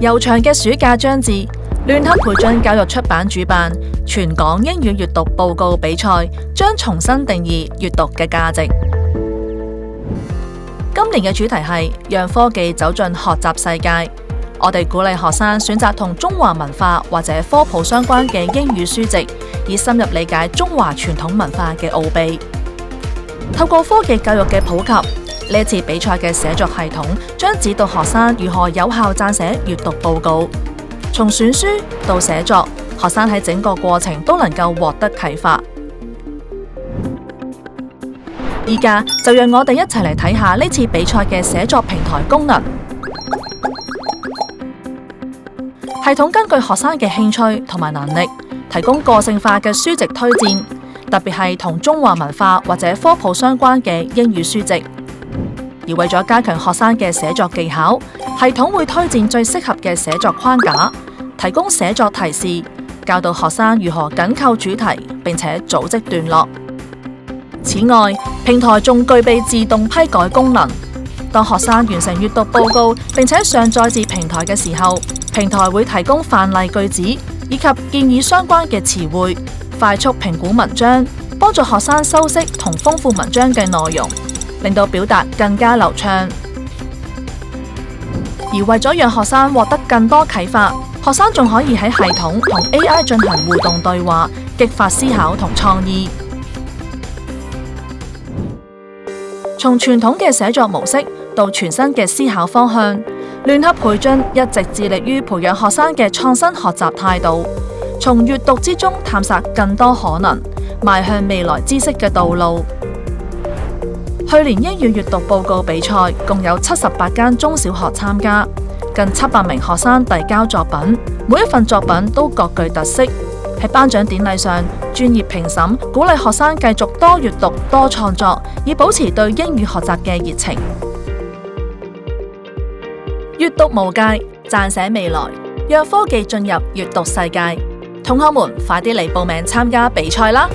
悠長嘅暑假將至，聯合培訓教育出版主辦全港英語閱讀報告比賽，將重新定義閱讀嘅價值。今年嘅主題係讓科技走進學習世界。我哋鼓勵學生選擇同中華文化或者科普相關嘅英語書籍，以深入理解中華傳統文化嘅奧秘。透過科技教育嘅普及，呢次比賽嘅寫作系統將指導學生如何有效撰寫閱讀報告。從選書到寫作，學生喺整個過程都能夠獲得啟發。依家就讓我哋一齊嚟睇下呢次比賽嘅寫作平台功能。系統根據學生嘅興趣同埋能力，提供個性化嘅書籍推薦，特別係同中華文化或者科普相關嘅英語書籍。而為咗加強學生嘅寫作技巧，系統會推薦最適合嘅寫作框架，提供寫作提示，教導學生如何緊扣主題，並且組織段落。此外，平台仲具備自動批改功能。當學生完成閱讀報告並且上載至平台嘅時候，平台會提供範例句子以及建議相關嘅詞彙，快速評估文章，幫助學生修飾同豐富文章嘅內容，令到表達更加流暢。而為咗讓學生獲得更多啟發，學生仲可以喺系統同 AI 進行互動對話，激發思考同創意。從傳統嘅寫作模式到全新嘅思考方向，聯合培訓一直致力於培養學生嘅創新學習態度，從閱讀之中探索更多可能，邁向未來知識嘅道路。去年英語閱讀報告比賽共有78間中小學參加，近700名學生遞交作品，每一份作品都各具特色。喺頒獎典禮上，專業評審鼓勵學生繼續多閱讀、多創作，以保持對英語學習嘅熱情。閱讀無界，撰寫未來，讓科技進入閱讀世界。同學們，快啲嚟報名參加比賽啦！